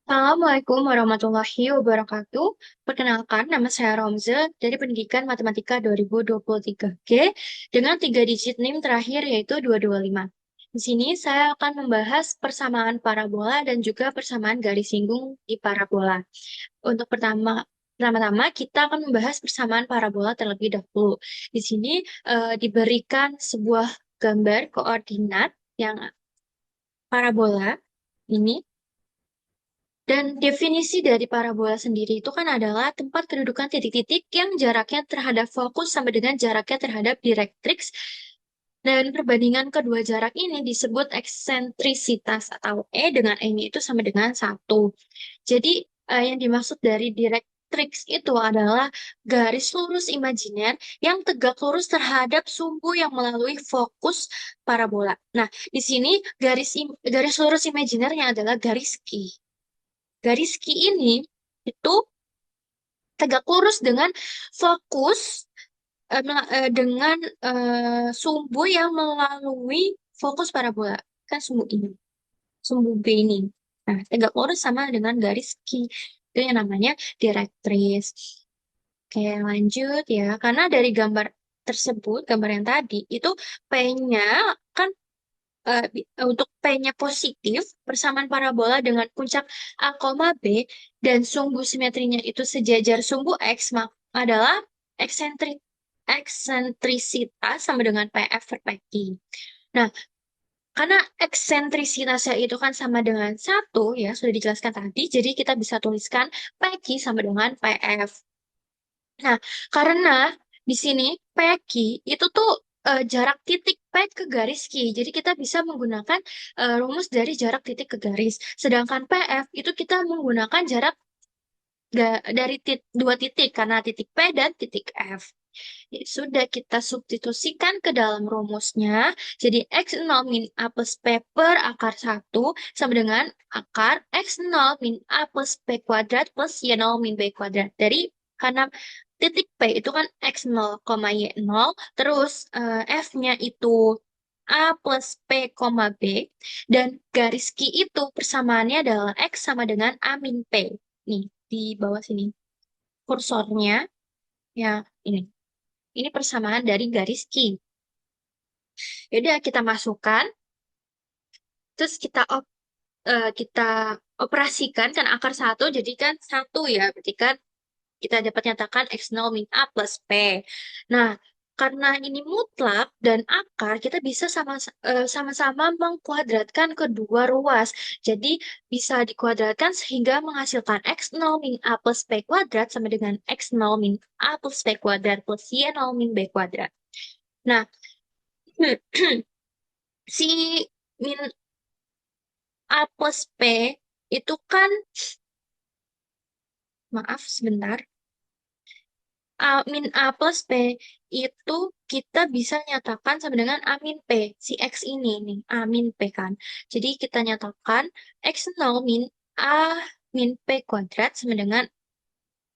Assalamualaikum warahmatullahi wabarakatuh. Perkenalkan, nama saya Romza dari Pendidikan Matematika 2023G dengan 3 digit NIM terakhir yaitu 225. Di sini saya akan membahas persamaan parabola dan juga persamaan garis singgung di parabola. Untuk pertama-tama kita akan membahas persamaan parabola terlebih dahulu. Di sini diberikan sebuah gambar koordinat yang parabola ini. Dan definisi dari parabola sendiri itu kan adalah tempat kedudukan titik-titik yang jaraknya terhadap fokus sama dengan jaraknya terhadap direktrix. Dan perbandingan kedua jarak ini disebut eksentrisitas atau E dengan E-nya itu sama dengan 1. Jadi yang dimaksud dari direktrix itu adalah garis lurus imajiner yang tegak lurus terhadap sumbu yang melalui fokus parabola. Nah, di sini garis lurus imajinernya adalah garis Q. Garis Q ini itu tegak lurus dengan fokus dengan sumbu yang melalui fokus parabola. Kan sumbu ini, sumbu B ini. Nah, tegak lurus sama dengan garis Q. Itu yang namanya direktris. Oke, lanjut ya. Karena dari gambar tersebut, gambar yang tadi, itu P-nya kan untuk P-nya positif, persamaan parabola dengan puncak A, B, dan sumbu simetrinya itu sejajar sumbu X, adalah eksentri- eksentrisitas sama dengan PF per PQ. Nah, karena eksentrisitasnya itu kan sama dengan 1, ya, sudah dijelaskan tadi, jadi kita bisa tuliskan PQ sama dengan PF. Nah, karena di sini PQ itu tuh jarak titik P ke garis Q. Jadi kita bisa menggunakan rumus dari jarak titik ke garis. Sedangkan PF itu kita menggunakan jarak dari dua titik karena titik P dan titik F. Jadi sudah kita substitusikan ke dalam rumusnya. Jadi X0 min A plus P per akar 1 sama dengan akar X0 min A plus P kuadrat plus Y0 min B kuadrat. Dari karena titik P itu kan X0, Y0, terus F-nya itu A plus P, B, dan garis Q itu persamaannya adalah X sama dengan A min P. Nih, di bawah sini. Kursornya, ya ini. Ini persamaan dari garis Q. Yaudah kita masukkan, terus kita operasikan kan akar 1 jadi kan 1 ya, berarti kan kita dapat nyatakan X0 min A plus P. Nah, karena ini mutlak dan akar, kita bisa sama-sama mengkuadratkan kedua ruas. Jadi bisa dikuadratkan sehingga menghasilkan X0 min A plus P kuadrat sama dengan X0 min A plus P kuadrat plus Y0 min B kuadrat. Nah, si min A plus P itu kan, maaf sebentar, min A plus P itu kita bisa nyatakan sama dengan A min P, si X ini nih, A min P kan. Jadi kita nyatakan X0 min A min P kuadrat sama dengan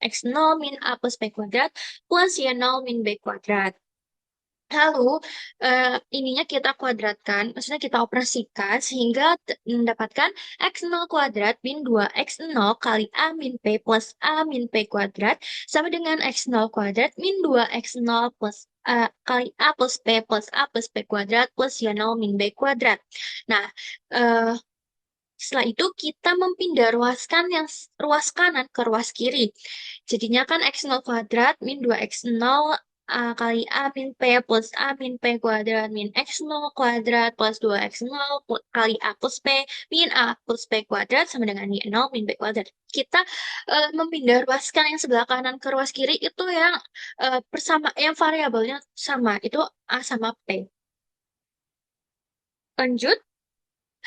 X0 min A plus P kuadrat plus Y0 min B kuadrat. Lalu, ininya kita kuadratkan, maksudnya kita operasikan sehingga mendapatkan X0 kuadrat min 2X0 kali A min P plus A min P kuadrat sama dengan X0 kuadrat min 2X0 plus kali A plus P plus A plus P kuadrat plus Y0 min B kuadrat. Nah, eh, setelah itu kita memindah ruas kanan ke ruas kiri. Jadinya kan X0 kuadrat min 2X0 kali A min P plus A min P kuadrat min X0 kuadrat plus 2X0 kali A plus P min A plus P kuadrat sama dengan Y0 min B kuadrat. Kita memindah ruaskan yang sebelah kanan ke ruas kiri itu yang yang variabelnya sama, itu A sama P. Lanjut.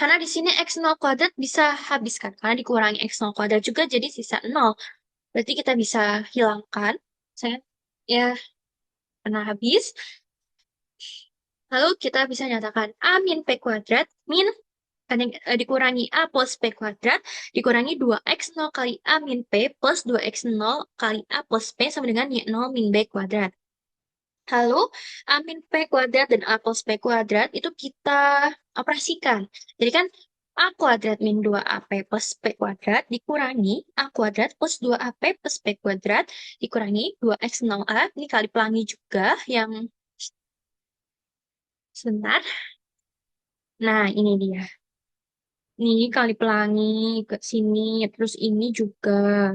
Karena di sini X0 kuadrat bisa habis kan, karena dikurangi X0 kuadrat juga jadi sisa 0. Berarti kita bisa hilangkan. Saya ya pernah habis. Lalu kita bisa nyatakan A min P kuadrat min dikurangi A plus P kuadrat dikurangi 2X0 kali A min P plus 2X0 kali A plus P sama dengan Y0 min B kuadrat. Lalu A min P kuadrat dan A plus P kuadrat itu kita operasikan. Jadi kan A kuadrat min 2AP plus P kuadrat dikurangi A kuadrat plus 2AP plus P kuadrat dikurangi 2X 0A. Ini kali pelangi juga yang sebentar. Nah, ini dia. Ini kali pelangi ke sini, terus ini juga.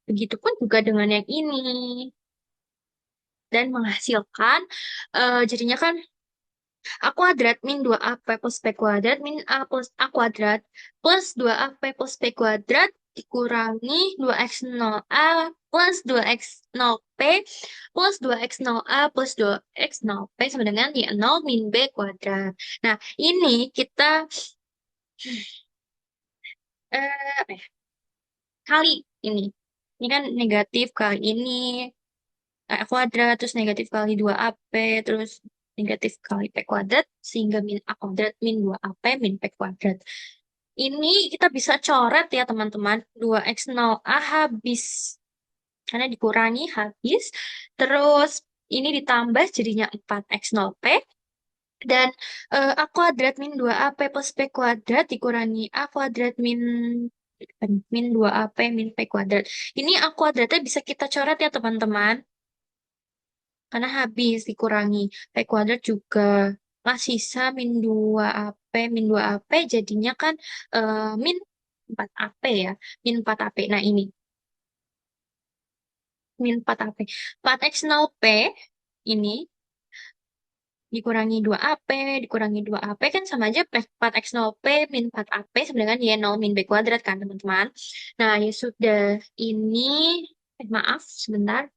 Begitupun juga dengan yang ini. Dan menghasilkan, jadinya kan A kuadrat min 2AP plus P kuadrat min A plus A kuadrat plus 2AP plus P kuadrat dikurangi 2x0A plus 2x0P plus 2x0A plus 2x0P sama dengan Y0 min B kuadrat. Nah, ini kita apa ya, kali ini. Ini kan negatif kali ini A kuadrat, terus negatif kali 2AP, terus negatif kali P kuadrat, sehingga min A kuadrat min 2AP min P kuadrat. Ini kita bisa coret ya teman-teman. 2x0A habis. Karena dikurangi habis. Terus ini ditambah jadinya 4x0P. Dan A kuadrat min 2AP plus P kuadrat dikurangi A kuadrat min 2AP min P kuadrat. Ini A kuadratnya bisa kita coret ya teman-teman. Karena habis dikurangi P kuadrat juga. Lah sisa min 2AP min 2AP jadinya kan min 4AP ya. Min 4AP. Nah ini. Min 4AP. 4x0P ini dikurangi 2AP, dikurangi 2AP kan sama aja 4x0P min 4AP sama dengan Y0 min B kuadrat kan teman-teman. Nah ya sudah. Ini, maaf sebentar.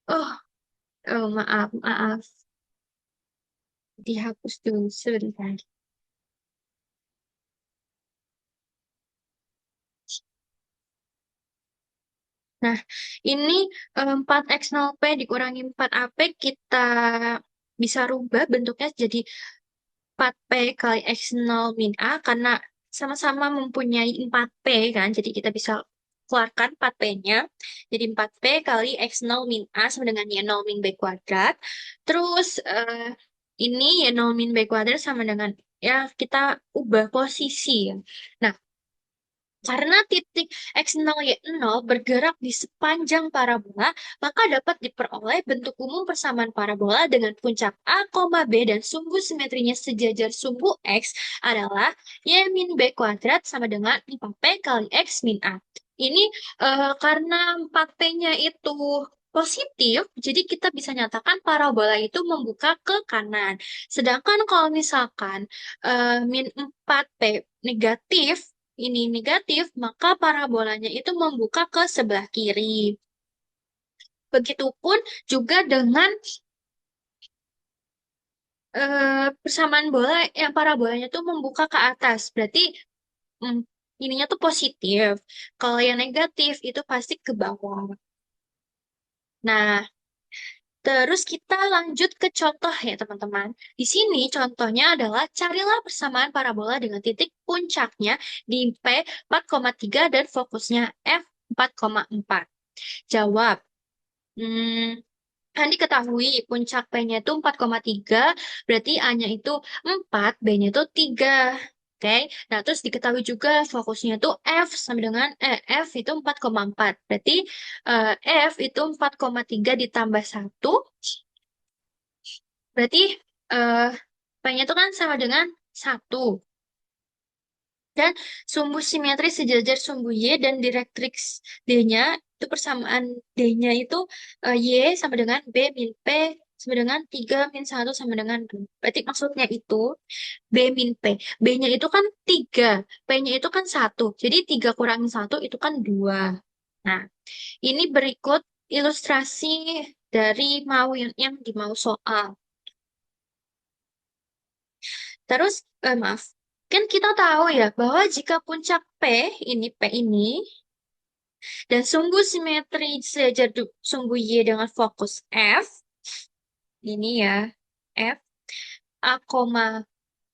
Oh, oh maaf, maaf. Dihapus dulu sebentar. Nah, ini 4x0P dikurangi 4AP kita bisa rubah bentuknya jadi 4P kali X0 min A karena sama-sama mempunyai 4P kan. Jadi kita bisa keluarkan 4P-nya. Jadi 4P kali X0 min A sama dengan Y0 min B kuadrat. Terus ini Y0 min B kuadrat sama dengan ya kita ubah posisi ya. Nah, karena titik X0, Y0 bergerak di sepanjang parabola, maka dapat diperoleh bentuk umum persamaan parabola dengan puncak A, B dan sumbu simetrinya sejajar sumbu X adalah Y min B kuadrat sama dengan 4P kali X min A. Ini karena 4P-nya itu positif, jadi kita bisa nyatakan parabola itu membuka ke kanan. Sedangkan kalau misalkan min 4P negatif, ini negatif, maka parabolanya itu membuka ke sebelah kiri. Begitupun juga dengan persamaan bola yang parabolanya itu membuka ke atas. Berarti mm, ininya tuh positif. Kalau yang negatif itu pasti ke bawah. Nah, terus kita lanjut ke contoh ya teman-teman. Di sini contohnya adalah carilah persamaan parabola dengan titik puncaknya di P 4,3 dan fokusnya F 4,4. Jawab. Hmm, kan diketahui puncak P-nya itu 4,3, berarti A-nya itu 4, B-nya itu 3. Oke, nah terus diketahui juga fokusnya itu F sama dengan F itu 4,4. Berarti eh, F itu 4,3 ditambah 1, berarti eh, P-nya itu kan sama dengan 1. Dan sumbu simetri sejajar sumbu Y dan direktriks D-nya itu persamaan D-nya itu Y sama dengan B min P sama dengan 3 min 1 sama dengan 2. Berarti maksudnya itu B min P. B-nya itu kan 3, P-nya itu kan 1. Jadi 3 kurangi 1 itu kan 2. Nah, ini berikut ilustrasi dari yang dimau soal. Terus, maaf, kan kita tahu ya bahwa jika puncak P ini, dan sumbu simetri sejajar sumbu Y dengan fokus F, ini ya, F, A,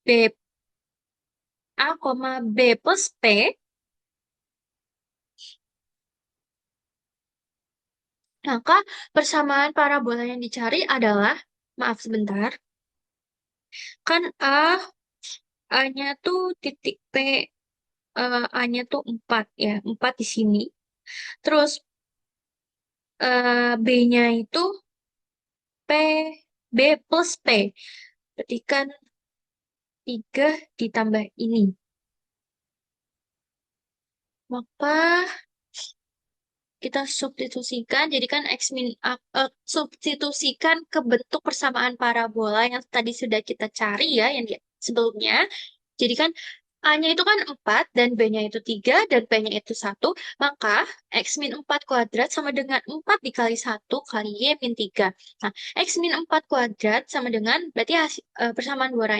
B, A, B plus P, maka persamaan parabola yang dicari adalah, maaf sebentar, Kan A-nya tuh titik P, A-nya tuh 4 ya, 4 di sini. Terus B-nya itu P, B plus P. Berarti kan 3 ditambah ini. Maka kita substitusikan, jadikan X min A, substitusikan ke bentuk persamaan parabola yang tadi sudah kita cari ya, yang sebelumnya. Jadi kan A-nya itu kan 4 dan B-nya itu 3 dan P-nya itu 1. Maka X min 4 kuadrat sama dengan 4 dikali 1 kali Y min 3. Nah, X min 4 kuadrat sama dengan, berarti persamaan dua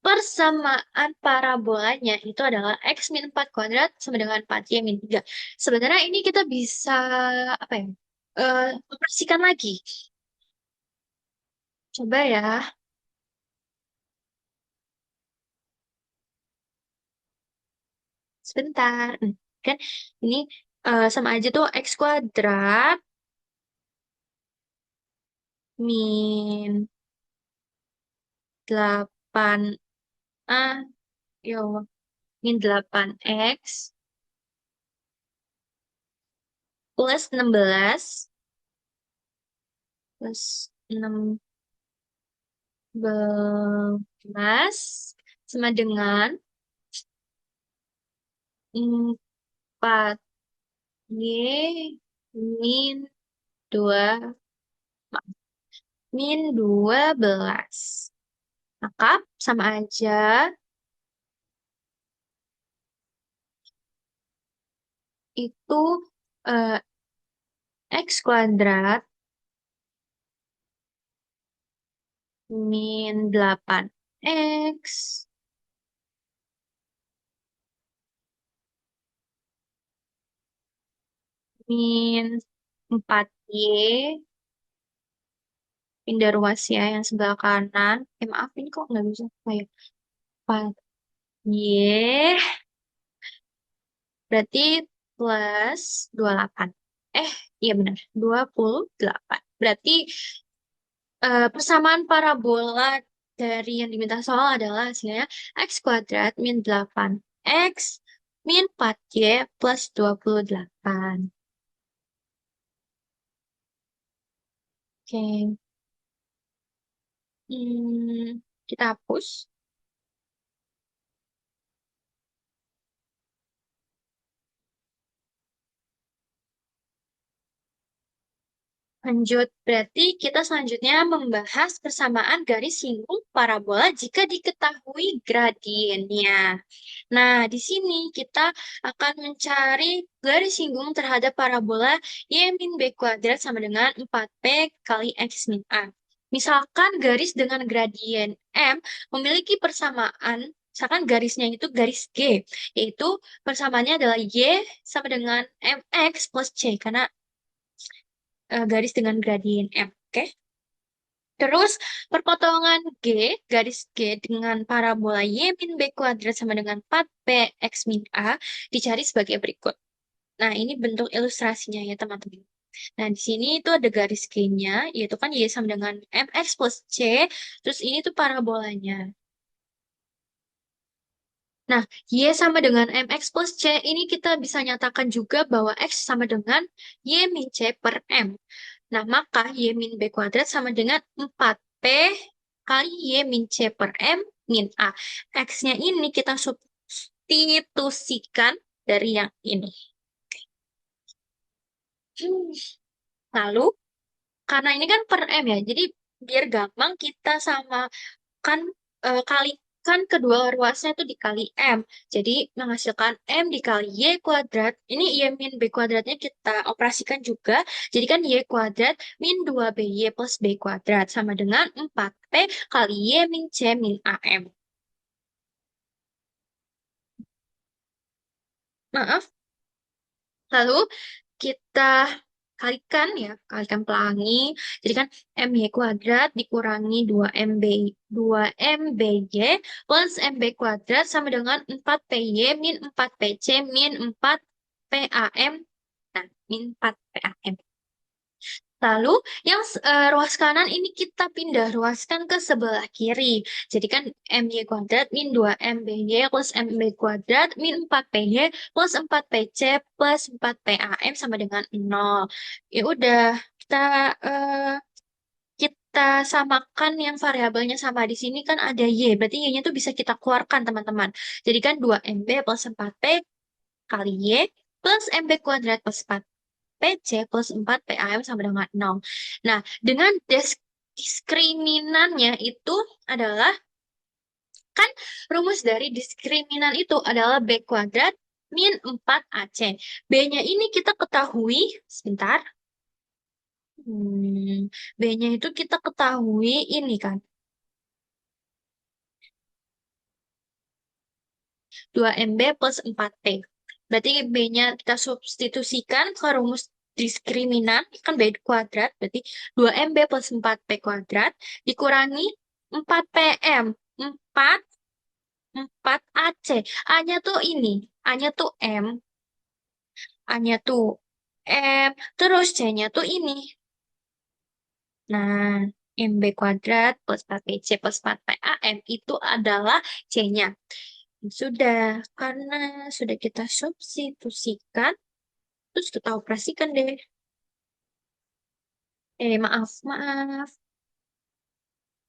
persamaan parabolanya itu adalah X min 4 kuadrat sama dengan 4Y min 3. Sebenarnya ini kita bisa, apa ya, operasikan lagi. Coba ya, sebentar. Kan ini sama aja tuh X kuadrat min 8A, ya Allah, min 8X plus 16 plus 16 sama dengan 4Y min 2 min 12. Maka sama aja itu eh, X kuadrat min 8X min 4Y, pindah ruas ya yang sebelah kanan. Maaf ini kok nggak bisa. Kayak 4Y berarti plus 28. Iya benar, 28. Berarti persamaan parabola dari yang diminta soal adalah hasilnya X kuadrat min 8X min 4Y plus 28. Oke. Kita hapus. Lanjut, berarti kita selanjutnya membahas persamaan garis singgung parabola jika diketahui gradiennya. Nah, di sini kita akan mencari garis singgung terhadap parabola Y min B kuadrat sama dengan 4P kali X min A. Misalkan garis dengan gradien M memiliki persamaan, misalkan garisnya itu garis G, yaitu persamaannya adalah Y sama dengan MX plus C, karena garis dengan gradien M. Oke. Terus perpotongan G, garis G dengan parabola Y min B kuadrat sama dengan 4P X min A dicari sebagai berikut. Nah, ini bentuk ilustrasinya ya, teman-teman. Nah, di sini itu ada garis G-nya, yaitu kan Y sama dengan MX plus C, terus ini tuh parabolanya. Nah, Y sama dengan MX plus C, ini kita bisa nyatakan juga bahwa X sama dengan Y min C per M. Nah, maka Y min B kuadrat sama dengan 4P kali Y min C per M min A. X-nya ini kita substitusikan dari yang ini. Hmm. Lalu, karena ini kan per M ya, jadi biar gampang kita samakan, kalikan kedua ruasnya itu dikali M. Jadi menghasilkan M dikali Y kuadrat. Ini Y min B kuadratnya kita operasikan juga. Jadi kan Y kuadrat min 2BY plus B kuadrat sama dengan 4P kali Y min C min AM. Maaf. Lalu kita kalikan ya, kalikan pelangi. Jadi kan MY kuadrat dikurangi 2MBY plus MB kuadrat sama dengan 4PY min 4PC min 4PAM. Nah, min 4PAM. Lalu yang ruas kanan ini kita pindah ruaskan ke sebelah kiri. Jadi kan MY kuadrat min 2MBY plus MB kuadrat min 4PY plus 4PC plus 4PAM sama dengan 0. Ya udah, kita eh, kita samakan yang variabelnya sama di sini kan ada Y. Berarti Y-nya tuh bisa kita keluarkan teman-teman. Jadi kan 2MB plus 4P kali Y plus MB kuadrat plus 4 PC plus 4 PAM sama dengan 0. Nah, dengan diskriminannya itu adalah, kan rumus dari diskriminan itu adalah B kuadrat min 4AC. B-nya ini kita ketahui, sebentar, B-nya itu kita ketahui ini kan, 2MB plus 4P. Berarti B-nya kita substitusikan ke rumus diskriminan, kan B kuadrat, berarti 2MB plus 4P kuadrat, dikurangi 4PM. 4, 4AC. A-nya tuh ini, A-nya tuh M, A-nya tuh M, terus C-nya tuh ini. Nah, MB kuadrat plus 4PC plus 4PAM itu adalah C-nya. Sudah, karena sudah kita substitusikan, terus kita operasikan deh. Maaf.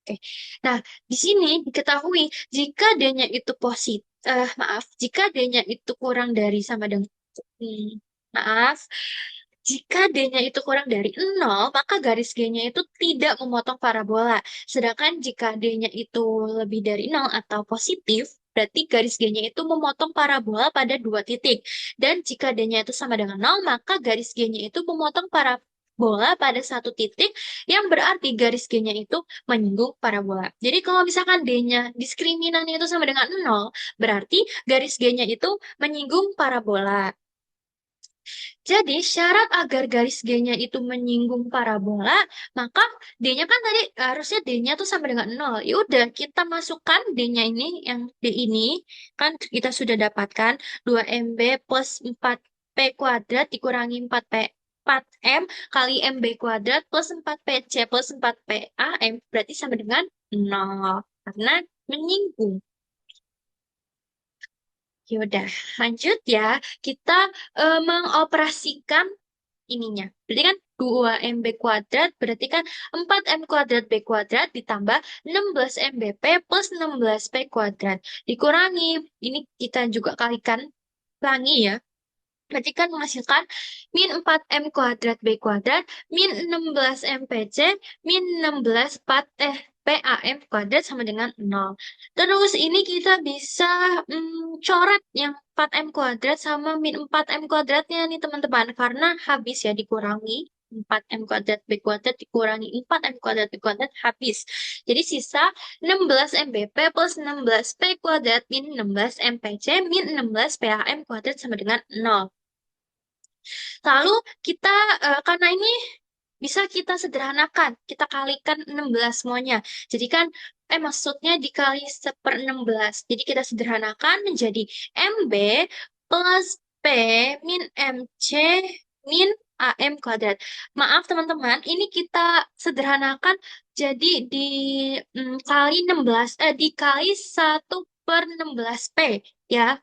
Oke. Nah, di sini diketahui jika D-nya itu positif, jika D-nya itu kurang dari sama dengan, hmm, maaf, jika D-nya itu kurang dari 0, maka garis G-nya itu tidak memotong parabola. Sedangkan jika D-nya itu lebih dari 0 atau positif, berarti garis G-nya itu memotong parabola pada dua titik. Dan jika D-nya itu sama dengan 0, maka garis G-nya itu memotong parabola pada satu titik, yang berarti garis G-nya itu menyinggung parabola. Jadi kalau misalkan D-nya diskriminannya itu sama dengan 0, berarti garis G-nya itu menyinggung parabola. Jadi syarat agar garis G-nya itu menyinggung parabola, maka D-nya kan tadi harusnya D-nya tuh sama dengan 0. Ya udah, kita masukkan D-nya ini, yang D ini, kan kita sudah dapatkan 2MB plus 4P kuadrat dikurangi 4P 4M kali MB kuadrat plus 4PC plus 4PAM berarti sama dengan 0. Karena menyinggung. Yaudah, lanjut ya. Kita mengoperasikan ininya. Berarti kan 2MB kuadrat, berarti kan 4M kuadrat B kuadrat ditambah 16MBP plus 16P kuadrat. Dikurangi, ini kita juga kalikan, ulangi ya. Berarti kan menghasilkan min 4M kuadrat B kuadrat, min 16MPC, min 16 PAM kuadrat sama dengan 0. Terus ini kita bisa coret yang 4M kuadrat sama min 4M kuadratnya nih teman-teman. Karena habis ya, dikurangi 4M kuadrat B kuadrat dikurangi 4M kuadrat B kuadrat habis. Jadi sisa 16MBP plus 16P kuadrat min 16MPC min 16 PAM kuadrat sama dengan 0. Lalu kita, karena ini bisa kita sederhanakan, kita kalikan 16 semuanya. Jadi kan, maksudnya dikali 1/16. Jadi kita sederhanakan menjadi MB plus P min MC min AM kuadrat. Maaf teman-teman, ini kita sederhanakan jadi kali 16, dikali 1/16P ya.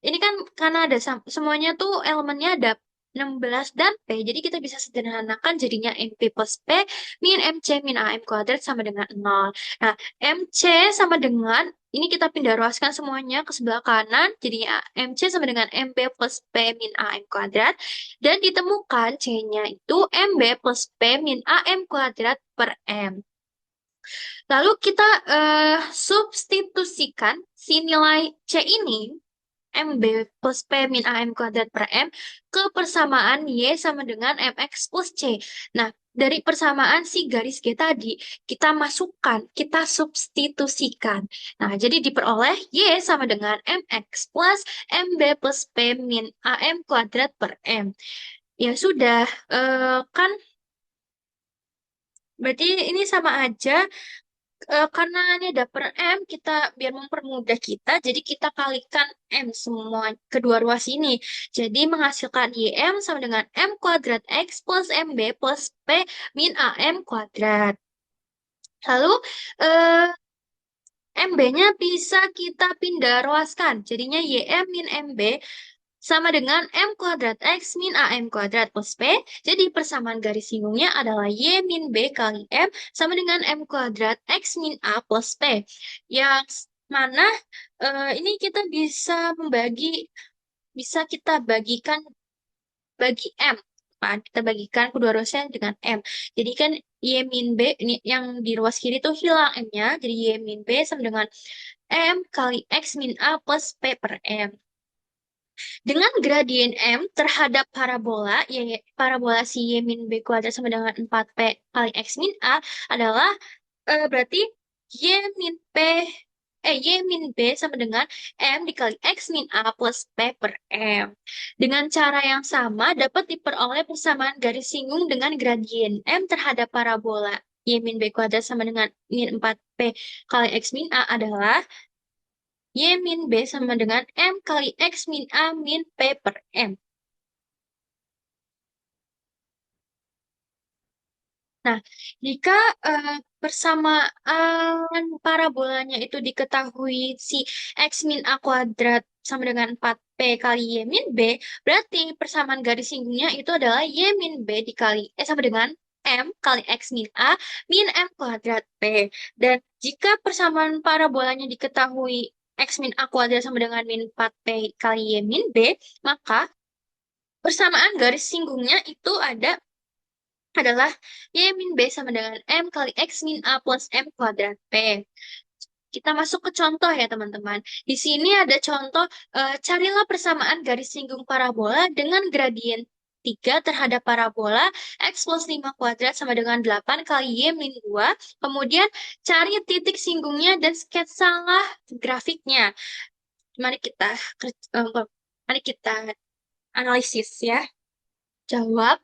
Ini kan karena ada semuanya tuh elemennya ada 16 dan P. Jadi kita bisa sederhanakan jadinya MP plus P min MC min AM kuadrat sama dengan 0. Nah, MC sama dengan, ini kita pindah ruaskan semuanya ke sebelah kanan. Jadinya MC sama dengan MB plus P min AM kuadrat. Dan ditemukan C-nya itu MB plus P min AM kuadrat per M. Lalu kita substitusikan si nilai C ini MB plus P min AM kuadrat per M ke persamaan Y sama dengan MX plus C. Nah, dari persamaan si garis G tadi, kita masukkan, kita substitusikan. Nah, jadi diperoleh Y sama dengan MX plus MB plus P min AM kuadrat per M. Ya sudah, kan berarti ini sama aja. karena ini ada per M, kita biar mempermudah kita, jadi kita kalikan M semua kedua ruas ini. Jadi menghasilkan YM sama dengan M kuadrat X plus MB plus P min AM kuadrat. Lalu eh, MB-nya bisa kita pindah ruaskan. Jadinya YM min MB sama dengan M kuadrat X min AM kuadrat plus P. Jadi persamaan garis singgungnya adalah Y min B kali M sama dengan M kuadrat X min A plus P. Yang mana ini kita bisa kita bagikan bagi M. Kan? Kita bagikan kedua ruasnya dengan M. Jadi kan Y min B, ini yang di ruas kiri itu hilang M-nya. Jadi Y min B sama dengan M kali X min A plus P per M. Dengan gradien M terhadap parabola, parabola si Y min B kuadrat sama dengan 4P kali X min A adalah berarti Y min P, Y min B sama dengan M dikali X min A plus P per M. Dengan cara yang sama dapat diperoleh persamaan garis singgung dengan gradien M terhadap parabola Y min B kuadrat sama dengan min 4P kali X min A adalah Y min B sama dengan M kali X min A min P per M. Nah, jika persamaan parabolanya itu diketahui si X min A kuadrat sama dengan 4P kali Y min B, berarti persamaan garis singgungnya itu adalah Y min B dikali, sama dengan M kali X min A min M kuadrat P. Dan jika persamaan parabolanya diketahui X min A kuadrat sama dengan min 4P kali Y min B, maka persamaan garis singgungnya itu adalah Y min B sama dengan M kali X min A plus M kuadrat P. Kita masuk ke contoh ya teman-teman. Di sini ada contoh, carilah persamaan garis singgung parabola dengan gradien 3 terhadap parabola X plus 5 kuadrat sama dengan 8 kali Y min 2. Kemudian cari titik singgungnya dan sketsalah grafiknya. Mari kita, mari kita analisis ya. Jawab,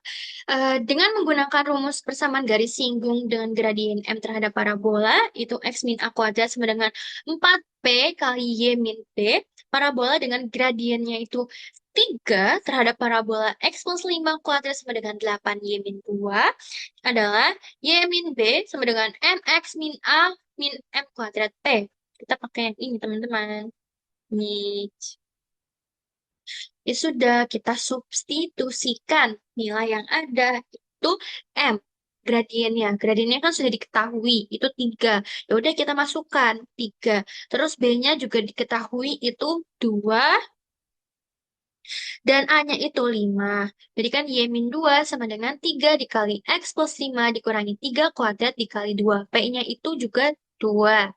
dengan menggunakan rumus persamaan garis singgung dengan gradien M terhadap parabola, itu X min A kuadrat sama dengan 4P kali Y min P. Parabola dengan gradiennya itu 3 terhadap parabola X plus 5 kuadrat sama dengan 8 Y min 2 adalah Y min B sama dengan MX min A min M kuadrat P. Kita pakai yang ini teman-teman. Nih. Ya sudah, kita substitusikan nilai yang ada itu M. Gradiennya. Gradiennya kan sudah diketahui, itu 3. Ya udah kita masukkan 3. Terus B-nya juga diketahui itu 2 dan A-nya itu 5. Jadi kan Y min 2 sama dengan 3 dikali X plus 5 dikurangi 3 kuadrat dikali 2. P-nya itu juga 2.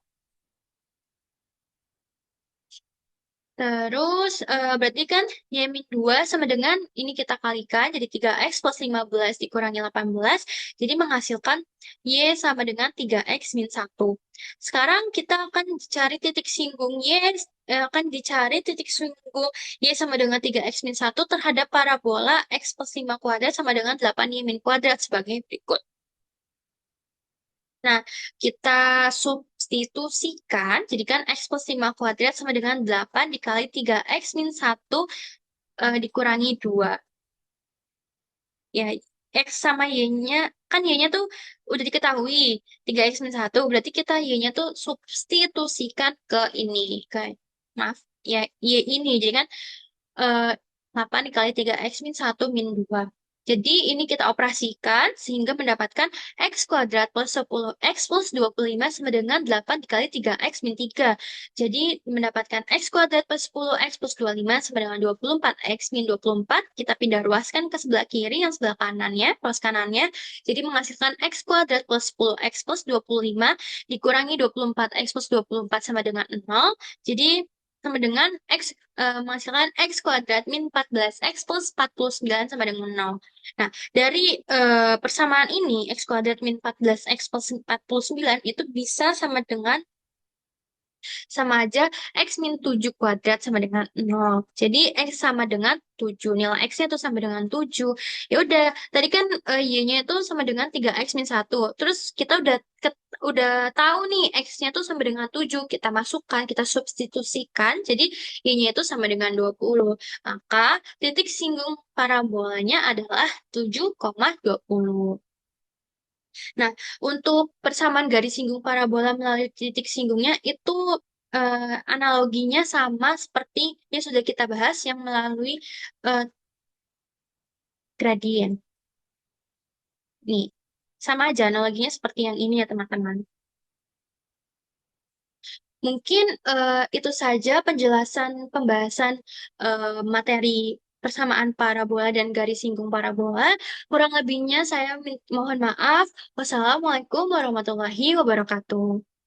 Terus, berarti kan Y min 2 sama dengan, ini kita kalikan, jadi 3X plus 15 dikurangi 18, jadi menghasilkan Y sama dengan 3X min 1. Sekarang kita akan cari titik singgung Y, akan dicari titik singgung Y sama dengan 3X min 1 terhadap parabola X plus 5 kuadrat sama dengan 8Y min kuadrat sebagai berikut. Nah, kita substitusikan, jadi kan X plus 5 kuadrat sama dengan 8 dikali 3X min 1 dikurangi 2. Ya, X sama Y-nya, kan Y-nya tuh udah diketahui, 3X min 1, berarti kita Y-nya tuh substitusikan ke ini, maaf, ya, Y ini, jadi kan eh, 8 dikali 3X min 1 min 2. Jadi ini kita operasikan sehingga mendapatkan X kuadrat plus 10X plus 25 sama dengan 8 dikali 3X min 3. Jadi mendapatkan X kuadrat plus 10X plus 25 sama dengan 24X min 24. Kita pindah ruaskan ke sebelah kiri yang sebelah kanannya, ruas kanannya. Jadi menghasilkan X kuadrat plus 10X plus 25 dikurangi 24X plus 24 sama dengan 0. Jadi sama dengan X, menghasilkan X kuadrat min 14X plus 49 sama dengan 0. Nah, dari persamaan ini, X kuadrat min 14X plus 49 itu bisa sama dengan Sama aja X min 7 kuadrat sama dengan 0. Jadi X sama dengan 7. Nilai X-nya itu sama dengan 7. Ya udah, tadi kan Y-nya itu sama dengan 3X min 1. Terus kita udah tahu nih X-nya itu sama dengan 7. Kita masukkan, kita substitusikan. Jadi Y-nya itu sama dengan 20. Maka titik singgung parabolanya adalah 7,20. Nah, untuk persamaan garis singgung parabola melalui titik singgungnya itu analoginya sama seperti yang sudah kita bahas yang melalui eh, gradien. Nih, sama aja analoginya seperti yang ini ya teman-teman. Mungkin itu saja penjelasan pembahasan materi persamaan parabola dan garis singgung parabola. Kurang lebihnya saya mohon maaf. Wassalamualaikum warahmatullahi wabarakatuh.